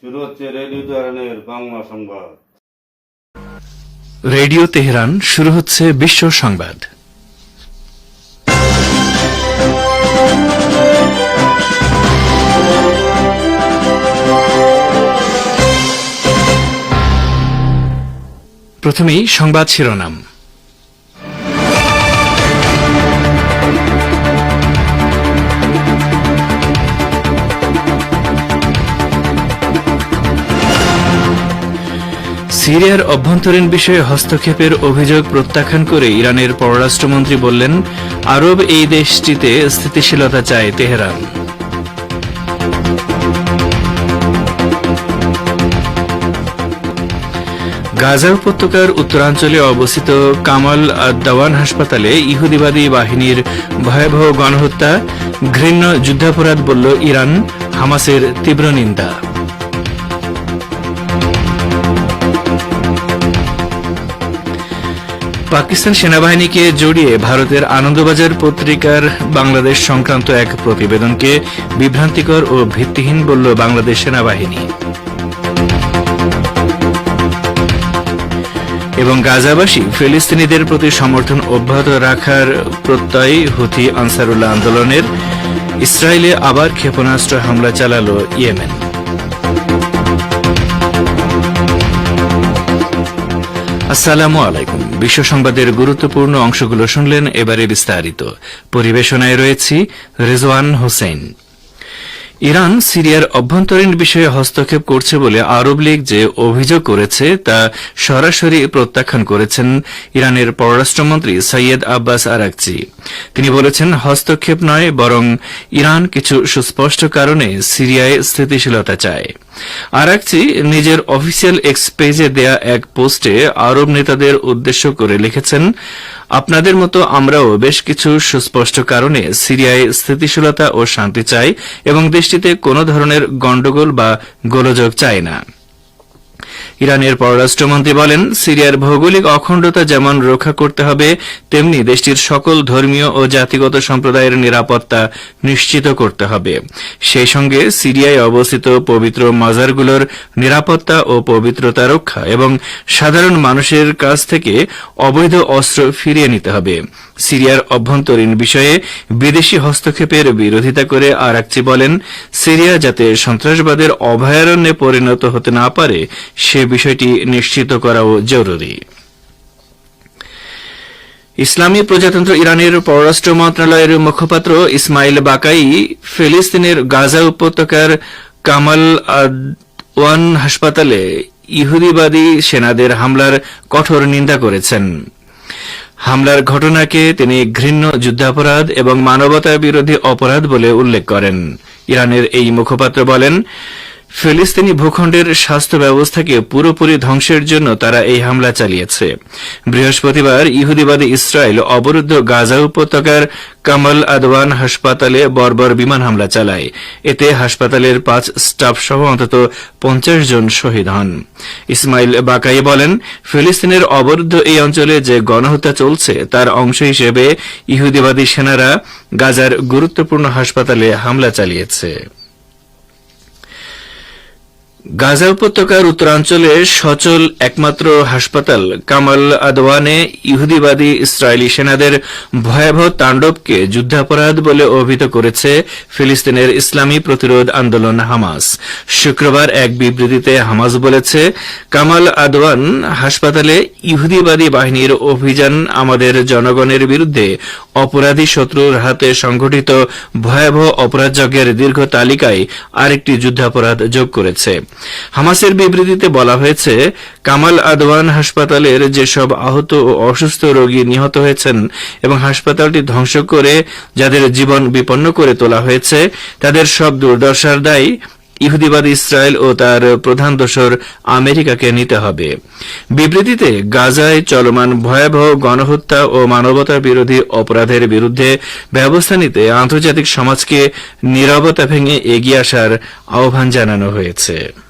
শুরু হচ্ছে রেডিও তেহরানের বাংলা সংবাদ। রেডিও তেহরান শুরু হচ্ছে বিশ্ব সংবাদ। প্রথমেই সংবাদ শিরোনাম। সিরিয়ার অভ্যন্তরীণ বিষয়ে হস্তক্ষেপের অভিযোগ প্রত্যাখ্যান করে ইরানের পররাষ্ট্রমন্ত্রী বললেন, আরব এই দেশটিতে স্থিতিশীলতা চায় তেহরান। গাজা উপত্যকার উত্তরাঞ্চলে অবস্থিত কামাল আদ-দাওয়ান হাসপাতালে ইহুদিবাদী বাহিনীর ভয়াবহ গণহত্যা ঘৃণ্য যুদ্ধাপরাধ বলল ইরান, হামাসের তীব্র নিন্দা। পাকিস্তান সেনাবাহিনীকে জড়িয়ে ভারতের আনন্দবাজার পত্রিকার বাংলাদেশ সংক্রান্ত এক প্রতিবেদনকে বিভ্রান্তিকর ও ভিত্তিহীন বলল বাংলাদেশ সেনাবাহিনী। এবং গাজাবাসী ফিলিস্তিনিদের প্রতি সমর্থন অব্যাহত রাখার প্রত্যয় হুথি আনসারুল্লাহ আন্দোলনের। ইসরায়েলে আবার ক্ষেপণাস্ত্র হামলা চালাল ইয়েমেন। আসসালামু আলাইকুম। বিশ্ব সংবাদের গুরুত্বপূর্ণ অংশগুলো শুনলেন, এবারে বিস্তারিত। পরিবেশনায় রয়েছি রিজওয়ান হোসেন। ইরান সিরিয়ার অভ্যন্তরীণ বিষয়ে হস্তক্ষেপ করছে বলে আরব লীগ যে অভিযোগ করেছে তা সরাসরি প্রত্যাখ্যান করেছেন ইরানের পররাষ্ট্রমন্ত্রী সৈয়দ আব্বাস আরাকচি। তিনি বলেছেন, হস্তক্ষেপ নয়, বরং ইরান কিছু সুস্পষ্ট কারণে সিরিয়ায় স্থিতিশীলতা চায়। আরাকচি নিজের অফিসিয়াল এক্স পেজে দেয়া এক পোস্টে আরব নেতাদের উদ্দেশ্য করে লিখেছেন, আপনাদের মতো আমরাও বেশ কিছু সুস্পষ্ট কারণে সিরিয়ায় স্থিতিশীলতা ও শান্তি চাই এবং দেশটিতে কোনো ধরনের গণ্ডগোল বা গোলযোগ চাই না। ইরানের পররাষ্ট্রমন্ত্রী বলেন, সিরিয়ার ভৌগোলিক অখণ্ডতা যেমন রক্ষা করতে হবে, তেমনি দেশটির সকল ধর্মীয় ও জাতিগত সম্প্রদায়ের নিরাপত্তা নিশ্চিত করতে হবে। সেই সঙ্গে সিরিয়ায় অবস্থিত পবিত্র মাজারগুলোর নিরাপত্তা ও পবিত্রতা রক্ষা এবং সাধারণ মানুষের কাছ থেকে অবৈধ অস্ত্র ফিরিয়ে নিতে হবে। সিরিয়ার অভ্যন্তরীণ বিষয়ে বিদেশি হস্তক্ষেপের বিরোধিতা করে আরাকচি বলেন, সিরিয়া যাতে সন্ত্রাসবাদের অভয়ারণ্যে পরিণত হতে না পারে সে বিষয়টি নিশ্চিত করাও জরুরি। ইসলামী প্রজাতন্ত্র ইরানের পররাষ্ট্র মন্ত্রণালয়ের মুখপাত্র ইসমাইল বাকাই ফিলিস্তিনের গাজা উপত্যকার কামাল আদ-দাওয়ান হাসপাতালে ইহুদিবাদী সেনাদের হামলার কঠোর নিন্দা করেছেন। হামলার ঘটনাকে তিনি ঘৃণ্য যুদ্ধাপরাধ এবং মানবতা বিরোধী অপরাধ বলে উল্লেখ করেন। ইরানের এই মুখপাত্র বলেন, ফিলিস্তিনি ভূখণ্ডের স্বাস্থ্য ব্যবস্থাকে পুরোপুরি ধ্বংসের জন্য তারা এই হামলা চালিয়েছে। বৃহস্পতিবার ইহুদিবাদী ইসরায়েল অবরুদ্ধ গাজা উপত্যকার কামাল আদওয়ান হাসপাতালে বর্বর বিমান হামলা চালায়। এতে হাসপাতালের 5 স্টাফ সহ অন্তত 50 জন শহীদ হন। ইসমাইল বাকাই বলেন, ফিলিস্তিনের অবরুদ্ধ এই অঞ্চলে যে গণহত্যা চলছে তার অংশ হিসেবে ইহুদিবাদী সেনারা গাজার গুরুত্বপূর্ণ হাসপাতালে হামলা চালিয়েছে। গাজা উপত্যকার উত্তরাঞ্চলে সচল একমাত্র হাসপাতাল কামাল আদওয়ানে ইহুদিবাদী ইসরায়েলি সেনাদের ভয়াবহ তাণ্ডবকে যুদ্ধাপরাধ বলে অভিহিত করেছে ফিলিস্তিনের ইসলামী প্রতিরোধ আন্দোলন হামাস। শুক্রবার এক বিবৃতিতে হামাস বলেছে, কামাল আদওয়ান হাসপাতালে ইহুদিবাদী বাহিনীর অভিযান আমাদের জনগণের বিরুদ্ধে অপরাধী শত্রুর হাতে সংঘটিত ভয়াবহ অপরাধযজ্ঞের দীর্ঘ তালিকায় আরেকটি যুদ্ধাপরাধ যোগ করেছে। হামাসের বিবৃতিতে বলা হয়েছে, কামাল আদওয়ান হাসপাতালের যেসব আহত ও অসুস্থ রোগী নিহত হয়েছেন এবং হাসপাতালটি ধ্বংস করে যাদের জীবন বিপন্ন করে তোলা হয়েছে, তাদের সব দুর্দশার দায় ইহুদিবাদী ইসরায়েল ও তার প্রধান দোসর আমেরিকাকে নিতে হবে। বিবৃতিতে গাজায় চলমান ভয়াবহ গণহত্যা ও মানবতা বিরোধী অপরাধের বিরুদ্ধে ব্যবস্থা নিতে আন্তর্জাতিক সমাজকে নীরবতা ভেঙে এগিয়ে আসার আহ্বান জানানো হয়েছে।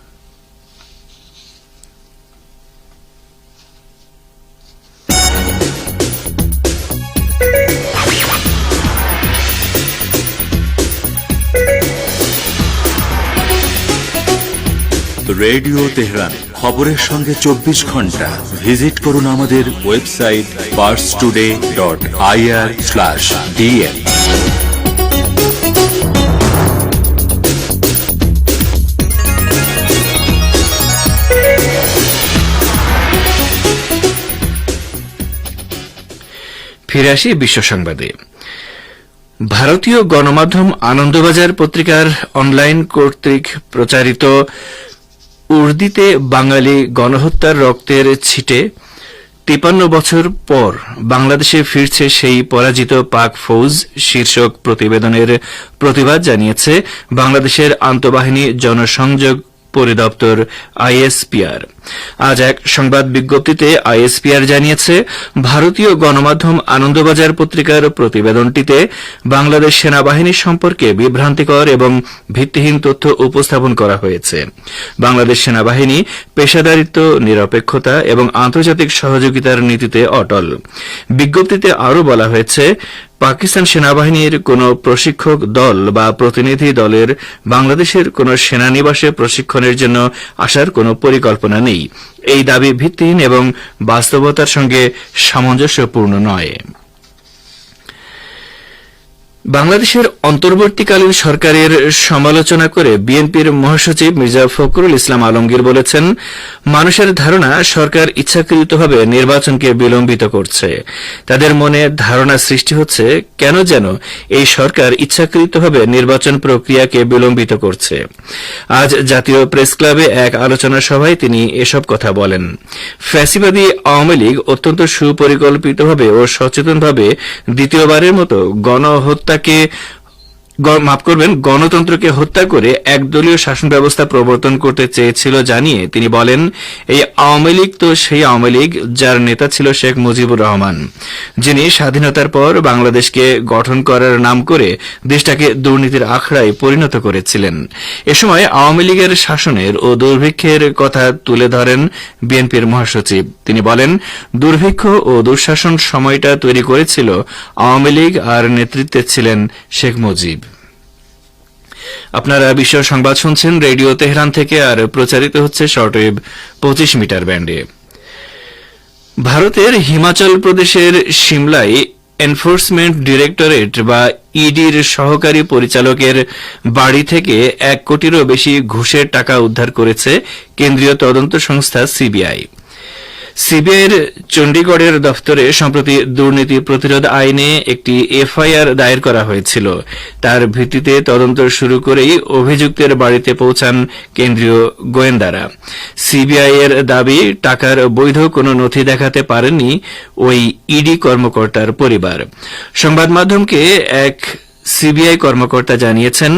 রেডিও তেহরান, খবরের সঙ্গে 24 ঘন্টা। ভিজিট করুন আমাদের ওয়েবসাইট parstoday.ir/dn। ফিরে আসি বিশ্ব সংবাদে। ভারতীয় গণমাধ্যম আনন্দবাজার পত্রিকার অনলাইন কর্তৃক প্রচারিত উর্দিতে বাঙালি গণহত্যার রক্তের ছিটে 53 বছর পর বাংলাদেশে ফিরছে সেই পরাজিত পাক ফৌজ শীর্ষক প্রতিবেদনের প্রতিবাদ জানিয়েছে বাংলাদেশের আন্তঃবাহিনী জনসংযোগ পরিদপ্তর আইএসপিআর। আজ এক সংবাদ বিজ্ঞপ্তিতে আইএসপিআর জানিয়েছে, ভারতীয় গণমাধ্যম আনন্দবাজার পত্রিকার প্রতিবেদনটিতে বাংলাদেশ সেনাবাহিনী সম্পর্কে বিভ্রান্তিকর এবং ভিত্তিহীন তথ্য উপস্থাপন করা হয়েছে। বাংলাদেশ সেনাবাহিনী পেশাদারিত্ব, নিরপেক্ষতা এবং আন্তর্জাতিক সহযোগিতার নীতিতে অটল। বিজ্ঞপ্তিতে আরও বলা হয়েছে, পাকিস্তান সেনাবাহিনীর কোন প্রশিক্ষক দল বা প্রতিনিধি দলের বাংলাদেশের কোন সেনানিবাসে প্রশিক্ষণের জন্য আসার কোন পরিকল্পনা নেই। এই দাবি ভিত্তিহীন এবং বাস্তবতার সঙ্গে সামঞ্জস্যপূর্ণ নয়। বাংলাদেশের অন্তর্বর্তীকালীন সরকারের সমালোচনা করে বিএনপির মহাসচিব মির্জা ফখরুল ইসলাম আলমগীর বলেছেন, মানুষের ধারণা সরকার ইচ্ছাকৃতভাবে নির্বাচনকে বিলম্বিত করছে। তাদের মনে ধারণা সৃষ্টি হচ্ছে কেন যেন এই সরকার ইচ্ছাকৃতভাবে নির্বাচন প্রক্রিয়াকে বিলম্বিত করছে। আজ জাতীয় প্রেস ক্লাবে এক আলোচনা সভায় তিনি এসব কথা বলেন। ফ্যাসিবাদী আওয়ামী লীগ অত্যন্ত সুপরিকল্পিতভাবে ও সচেতনভাবে দ্বিতীয়বারের মতো গণতন্ত্রকে হত্যা করে একদলীয় শাসন ব্যবস্থা প্রবর্তন করতে চেয়েছিল জানিয়ে তিনি বলেন, এই আওয়ামী লীগ তো সেই আওয়ামী লীগ যার নেতা ছিল শেখ মুজিবুর রহমান, যিনি স্বাধীনতার পর বাংলাদেশকে গঠন করার নাম করে দেশটাকে দুর্নীতির আখড়ায় পরিণত করেছিলেন। এ সময় আওয়ামী লীগের শাসনের ও দুর্ভিক্ষের কথা তুলে ধরেন বিএনপির মহাসচিব। তিনি বলেন, দুর্ভিক্ষ ও দুঃশাসন সময়টা তৈরি করেছিল আওয়ামী লীগ আর নেতৃত্বে ছিলেন শেখ মুজিব। আপনারা বিশ্ব সংবাদ শুনছেন রেডিও তেহরান থেকে, আর প্রচারিত হচ্ছে শর্টওয়েভ 25 মিটার ব্যান্ডে। ভারতের হিমাচল প্রদেশের সিমলায় এনফোর্সমেন্ট ডিরেক্টরেট বা ইডির সহকারী পরিচালকের বাড়ি থেকে 1 কোটিরও বেশি ঘুষের টাকা উদ্ধার করেছে কেন্দ্রীয় তদন্ত সংস্থা সিবিআই। সিবিআইয়ের চণ্ডীগড়ের দফতরে সম্প্রতি দুর্নীতি প্রতিরোধ আইনে একটি এফআইআর দায়ের করা হয়েছিল। তার ভিত্তিতে তদন্ত শুরু করেই অভিযুক্তের বাড়িতে পৌঁছান কেন্দ্রীয় গোয়েন্দারা। সিবিআইয়ের দাবি, টাকার বৈধ কোনো নথি দেখাতে পারেনি ওই ইডি কর্মকর্তার পরিবার। সংবাদ মাধ্যমকে এক সিবিআই কর্মকর্তা জানিয়েছেন,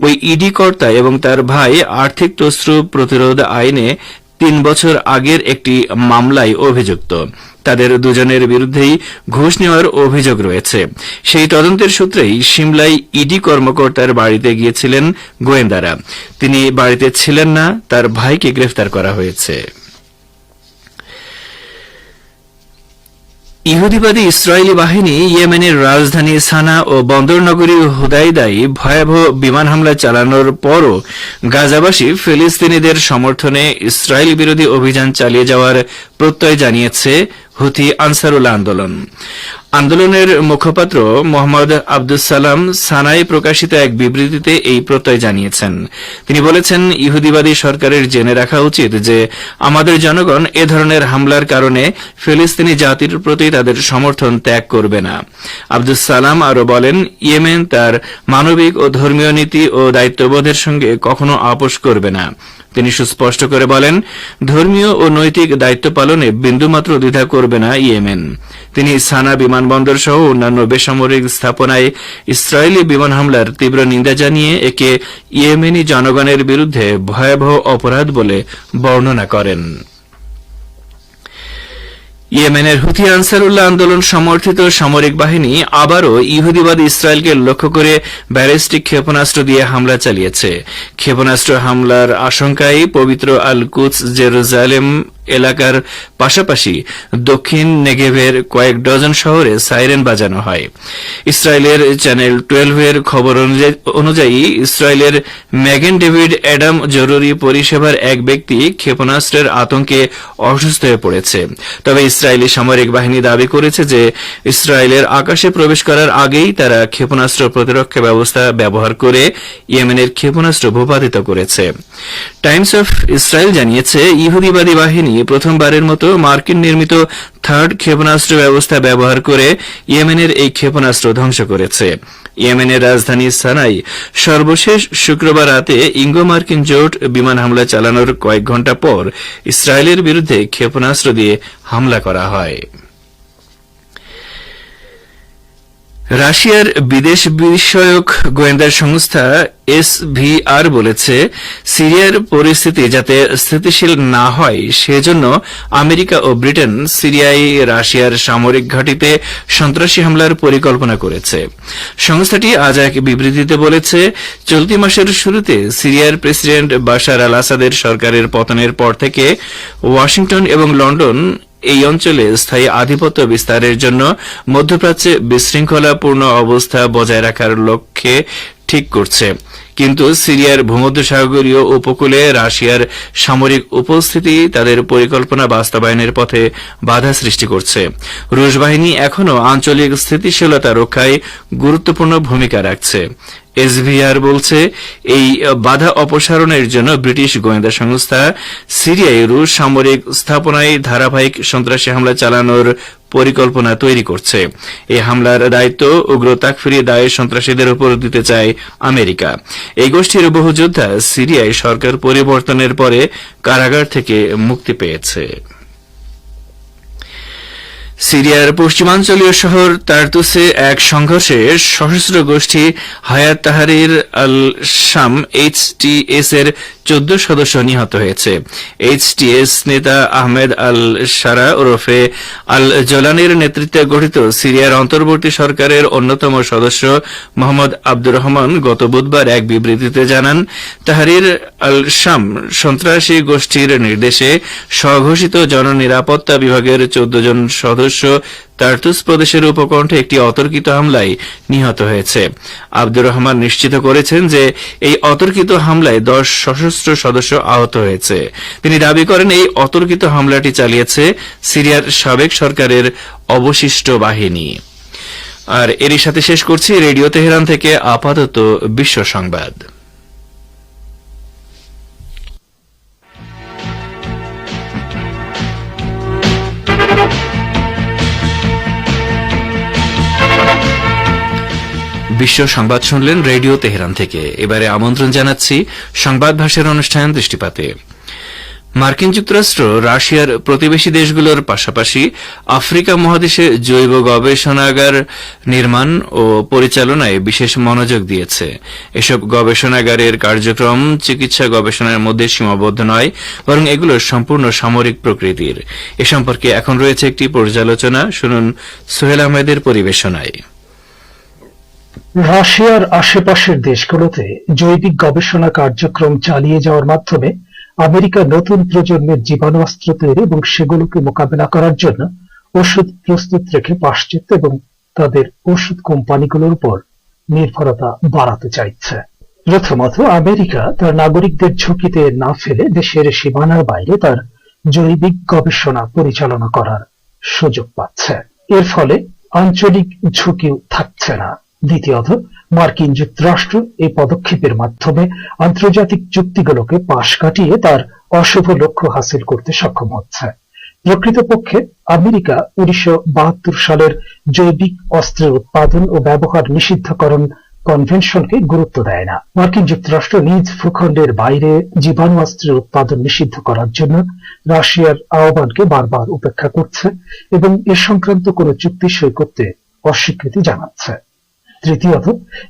ওই ইডি কর্তা এবং তার ভাই আর্থিক তছরূপ প্রতিরোধ আইনে 3 বছর আগের একটি মামলায় অভিযুক্ত। তাদের দুজনের বিরুদ্ধেই ঘুষ নেওয়ার অভিযোগ রয়েছে। সেই তদন্তের সূত্রেই সিমলায় ইডি কর্মকর্তার বাড়িতে গিয়েছিলেন গোয়েন্দারা। তিনি বাড়িতে ছিলেন না, তার ভাইকে গ্রেফতার করা হয়েছে। ইহুদিবাদী ইসরায়েলি বাহিনী ইয়েমেনের রাজধানী সানা ও বন্দরনগরী হুদাইদায় ভয়াবহ বিমান হামলা চালানোর পরও গাজাবাসী ফিলিস্তিনিদের সমর্থনে ইসরায়েল বিরোধী অভিযান চালিয়ে যাওয়ার প্রত্যয় জানিয়েছে হুথি আনসারুল্লাহ আন্দোলন। আন্দোলনের মুখপাত্র মোহাম্মদ আব্দুস সালাম সানায় প্রকাশিত এক বিবৃতিতে এই প্রত্যয় জানিয়েছেন। তিনি বলেছেন, ইহুদিবাদী সরকারের জেনে রাখা উচিত যে আমাদের জনগণ এ ধরনের হামলার কারণে ফিলিস্তিনি জাতির প্রতি তাদের সমর্থন ত্যাগ করবে না। আব্দুস সালাম আরও বলেন, ইয়েমেন তার মানবিক ও ধর্মীয় নীতি ও দায়িত্ববোধের সঙ্গে কখনো আপোষ করবে না। তিনি সুস্পষ্ট করে বলেন, ধর্মীয় ও নৈতিক দায়িত্ব পালনে বিন্দুমাত্র দ্বিধা করবে না ইয়েমেন। তিনি সানা বিমানবন্দর সহ অন্যান্য বেসামরিক স্থাপনায় ইসরায়েলি বিমান হামলার তীব্র নিন্দা জানিয়ে একে ইয়েমেনি জনগণের বিরুদ্ধে ভয়াবহ অপরাধ বলে বর্ণনা করেন। ইয়েমেনের হুথি আনসারুল্লাহ আন্দোলন সমর্থিত সামরিক বাহিনী আবারও ইহুদিবাদী ইসরায়েলকে লক্ষ্য করে ব্যালিস্টিক ক্ষেপণাস্ত্র দিয়ে হামলা চালিয়েছে। ক্ষেপণাস্ত্র হামলার আশঙ্কায় পবিত্র আল কুদস, জেরুজালেম এলাকার পাশাপাশি দক্ষিণ নেগেভের কয়েক ডজন শহরে সাইরেন বাজানো হয়। ইসরায়েলের চ্যানেল 12 এর খবর অনুযায়ী ইসরায়েলের ম্যাগেন ডেভিড অ্যাডাম জরুরি পরিষেবার এক ব্যক্তি ক্ষেপণাস্ত্রের আতঙ্কে অসুস্থ হয়ে পড়েছে। তবে ইসরায়েলি সামরিক বাহিনী দাবি করেছে যে ইসরায়েলের আকাশে প্রবেশ করার আগেই তারা ক্ষেপণাস্ত্র প্রতিরক্ষা ব্যবস্থা ব্যবহার করে ইয়েমেনের ক্ষেপণাস্ত্র ভূপাতিত করেছে। টাইমস অফ ইসরায়েল জানিয়েছে ইহুদিবাদী বাহিনী প্রথমবারের মতো মার্কিন নির্মিত থার্ড ক্ষেপণাস্ত্র ব্যবস্থা ব্যবহার করে ইয়েমেনের এই ক্ষেপণাস্ত্র ধ্বংস করেছে। ইয়েমেনের রাজধানী সানাই সর্বশেষ শুক্রবার রাতে ইঙ্গো মার্কিন জোট বিমান হামলা চালানোর কয়েক ঘণ্টা পর ইসরায়েলের বিরুদ্ধে ক্ষেপণাস্ত্র দিয়ে হামলা করা হয়। রাশিয়ার বিদেশ বিষয়ক গোয়েন্দা সংস্থা SVR বলেছে সিরিয়ার পরিস্থিতি যাতে স্থিতিশীল না হয় সেজন্য আমেরিকা ও ব্রিটেন সিরিয়ায় রাশিয়ার সামরিক ঘাঁটিতে সন্ত্রাসী হামলার পরিকল্পনা করেছে। সংস্থাটি আজ এক বিবৃতিতে বলেছে, চলতি মাসের শুরুতে সিরিয়ার প্রেসিডেন্ট বাশার আল আসাদের সরকারের পতনের পর থেকে ওয়াশিংটন এবং লন্ডন এই অঞ্চলে স্থায়ী আধিপত্য বিস্তারের জন্য মধ্যপ্রাচ্যে বিশৃঙ্খলাপূর্ণ অবস্থা বজায় রাখার লক্ষ্যে ঠিক করছে। কিন্তু সিরিয়ার ভূমধ্যসাগরীয় উপকূলে রাশিয়ার সামরিক উপস্থিতি তাদের পরিকল্পনা বাস্তবায়নের পথে বাধা সৃষ্টি করছে। রুশ বাহিনী এখনও আঞ্চলিক স্থিতিশীলতা রক্ষায় গুরুত্বপূর্ণ ভূমিকা রাখছে। SVR বলছে, এই বাধা অপসারণের জন্য ব্রিটিশ গোয়েন্দা সংস্থা সিরিয়ায় রুশ সামরিক স্থাপনায় ধারাবাহিক সন্ত্রাসী হামলা চালানোর পরিকল্পনা তৈরি করছে। এই হামলার দায়িত্ব উগ্র তাকফিরি দায়েশ সন্ত্রাসীদের উপর দিতে চায় আমেরিকা। এই গোষ্ঠীর বহু যোদ্ধা সিরিয়ায় সরকার পরিবর্তনের পরে কারাগার থেকে মুক্তি পেয়েছে। সিরিয়ার পশ্চিমাঞ্চলীয় শহর তার্তুসে এক সংঘর্ষে সশস্ত্র গোষ্ঠী হায়াত তাহরির আল শাম HTS এর 14 সদস্য নিহত হয়েছে। HTS নেতা আহমেদ আল সারা ওরফে আল জোলানির নেতৃত্বে গঠিত সিরিয়ার অন্তর্বর্তী সরকারের অন্যতম সদস্য মোহাম্মদ আব্দুর রহমান গত বুধবার এক বিবৃতিতে জানান, তাহরির আল শাম সন্ত্রাসী গোষ্ঠীর নির্দেশে স্বঘোষিত জননিরাপত্তা বিভাগের 14 জন সদস্য তার্তুস প্রদেশের উপকণ্ঠে একটি অতর্কিত হামলায় নিহত হয়েছে। আব্দুর রহমান নিশ্চিত করেছেন যে এই অতর্কিত হামলায় 10 সশস্ত্র সদস্য আহত হয়েছে। তিনি দাবি করেন এই অতর্কিত হামলাটি চালিয়েছে সিরিয়ার সাবেক সরকারের অবশিষ্ট বাহিনী। আর এরই সাথে শেষ করছি রেডিও তেহরান থেকে আপাতত বিশ্ব সংবাদ। বিশ্ব সংবাদ শুনলেন রেডিও তেহরান থেকে। এবারে আমন্ত্রণ জানাচ্ছি সংবাদ ভাষার অনুষ্ঠান দৃষ্টিপাতে। মার্কিন যুক্তরাষ্ট্র রাশিয়ার প্রতিবেশী দেশগুলোর পাশাপাশি আফ্রিকা মহাদেশে জৈব গবেষণাগার নির্মাণ ও পরিচালনায় বিশেষ মনোযোগ দিয়েছে। এসব গবেষণাগারের কার্যক্রম চিকিৎসা গবেষণার মধ্যে সীমাবদ্ধ নয়, বরং এগুলো সম্পূর্ণ সামরিক প্রকৃতির। এ সম্পর্কে এখন রয়েছে একটি পর্যালোচনা, শুনুন সোহেল আহমেদের পরিবেশনায়। রাশিয়ার আশেপাশের দেশগুলোতে জৈবিক গবেষণা কার্যক্রম চালিয়ে যাওয়ার মাধ্যমে আমেরিকা নতুন প্রজন্মের জীবাণু অস্ত্র তৈরি এবং সেগুলোকে মোকাবেলা করার জন্য ওষুধ প্রস্তুত রেখে পাশ্চাত্য এবং তাদের ওষুধ কোম্পানিগুলোর উপর নির্ভরতা বাড়াতে চাইছে। প্রথমত, আমেরিকা তার নাগরিকদের ঝুঁকিতে না ফেলে দেশের সীমানার বাইরে তার জৈবিক গবেষণা পরিচালনা করার সুযোগ পাচ্ছে। এর ফলে আঞ্চলিক ঝুঁকিও থাকছে না। দ্বিতীয়ত, মার্কিন যুক্তরাষ্ট্র এই পদক্ষেপের মাধ্যমে আন্তর্জাতিক চুক্তিগুলোকে পাশ কাটিয়ে তার অশুভ লক্ষ্য হাসিল করতে সক্ষম হচ্ছে। প্রকৃতপক্ষে আমেরিকা 1972 সালের জৈবিক অস্ত্রের উৎপাদন ও ব্যবহার নিষিদ্ধকরণ কনভেনশনকে গুরুত্ব দেয় না। মার্কিন যুক্তরাষ্ট্র নিজ ভূখণ্ডের বাইরে জীবাণু অস্ত্রের উৎপাদন নিষিদ্ধ করার জন্য রাশিয়ার আহ্বানকে বারবার উপেক্ষা করছে এবং এ সংক্রান্ত কোনো চুক্তি সই করতে অস্বীকৃতি জানাচ্ছে। তৃতীয়ত,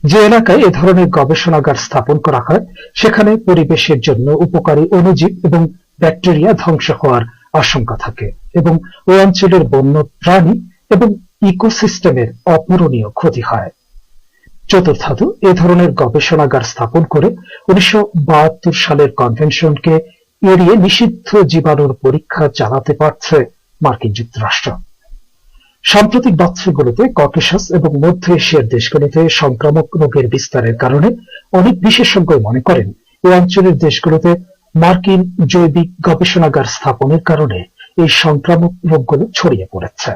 যে এলাকায় এ ধরনের গবেষণাগার স্থাপন করা হয় সেখানে পরিবেশের জন্য উপকারী অণুজীব এবং ব্যাকটেরিয়া ধ্বংস হওয়ার আশঙ্কা থাকে এবং ওই অঞ্চলের বন্য প্রাণী এবং ইকোসিস্টেমের অপূরণীয় ক্ষতি হয়। চতুর্থত, এ ধরনের গবেষণাগার স্থাপন করে 1972 সালের কনভেনশনকে এড়িয়ে নিষিদ্ধ জীবাণুর পরীক্ষা চালাতে পারছে মার্কিন যুক্তরাষ্ট্র। সাম্প্রতিক বছরগুলোতে ককেশাস এবং মধ্য এশিয়ার দেশগুলোতে সংক্রামক রোগের বিস্তারের কারণে অনেক বিশেষজ্ঞ মনে করেন এই অঞ্চলের দেশগুলোতে মার্কিন জৈবিক গবেষণাগার স্থাপনের কারণে এই সংক্রামক রোগগুলো ছড়িয়ে পড়েছে।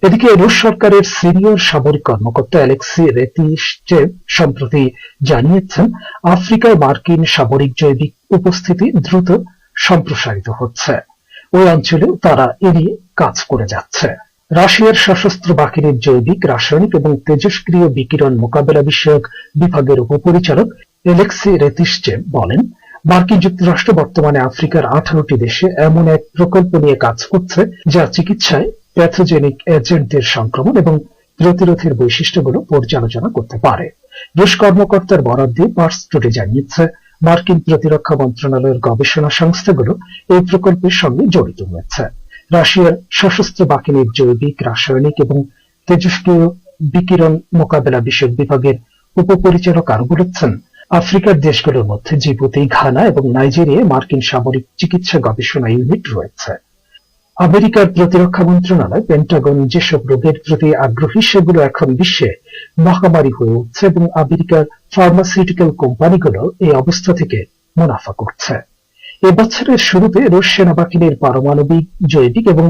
এদিকে রুশ সরকারের সিনিয়র সামরিক কর্মকর্তা অ্যালেক্সি রেতিশেভ সম্প্রতি জানিয়েছেন আফ্রিকায় মার্কিন সামরিক জৈবিক উপস্থিতি দ্রুত সম্প্রসারিত হচ্ছে। ওই অঞ্চলেও তারা এ নিয়ে কাজ করে যাচ্ছে। রাশিয়ার সশস্ত্র বাহিনীর জৈবিক, রাসায়নিক এবং তেজস্ক্রিয় বিকিরণ মোকাবেলা বিষয়ক বিভাগের উপপরিচালক অ্যালেক্সি রেতিশেভ বলেন, মার্কিন যুক্তরাষ্ট্র বর্তমানে আফ্রিকার 18টি দেশে এমন এক প্রকল্প নিয়ে কাজ করছে যা চিকিৎসায় প্যাথোজেনিক এজেন্টদের সংক্রমণ এবং প্রতিরোধের বৈশিষ্ট্যগুলো পর্যালোচনা করতে পারে। রুশ কর্মকর্তার বরাত দিয়ে পার্স টুডে জানিয়েছে, মার্কিন প্রতিরক্ষা মন্ত্রণালয়ের গবেষণা সংস্থাগুলো এই প্রকল্পের সঙ্গে জড়িত রয়েছে। রাশিয়ার সশস্ত্র বাহিনীর জৈবিক, রাসায়নিক এবং তেজস্ক্রিয় বিকিরণ মোকাবেলা বিষয়ক বিভাগের উপপরিচালক আরো বলেছেন, আফ্রিকার দেশগুলোর মধ্যে জিবুতি, ঘানা এবং নাইজেরিয়ায় মার্কিন সামরিক চিকিৎসা গবেষণা ইউনিট রয়েছে। আমেরিকার প্রতিরক্ষা মন্ত্রণালয় পেন্টাগন যেসব রোগের প্রতি আগ্রহী সেগুলো এখন বিশ্বে মহামারী হয়ে উঠছে এবং আমেরিকার ফার্মাসিউটিক্যাল কোম্পানিগুলো এই অবস্থা থেকে মুনাফা করছে। এবছরের শুরুতে রুশ সেনাবাহিনীর পারমাণবিক, জৈবিক এবং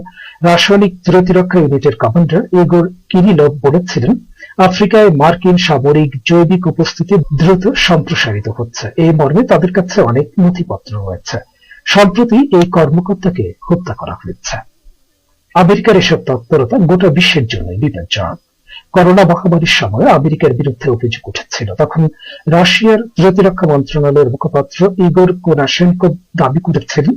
রাসায়নিক প্রতিরক্ষা ইউনিটের কমান্ডার ইগোর কিরিলভ বলেছিলেন, আফ্রিকায় মার্কিন সামরিক জৈবিক উপস্থিতি দ্রুত সম্প্রসারিত হচ্ছে। এই মর্মে তাদের কাছে অনেক নথিপত্র রয়েছে। সম্প্রতি এই কর্মকর্তাকে হত্যা করা হয়েছে। আমেরিকার এসব তৎপরতা গোটা বিশ্বের জন্য বিপজ্জনক। করোনা মহামারীর সময় আমেরিকার বিরুদ্ধে অভিযোগ উঠেছিল, তখন রাশিয়ার প্রতিরক্ষা মন্ত্রণালয়ের মুখপাত্র ইগোর কোনাশেনকো দাবি করেছিলেন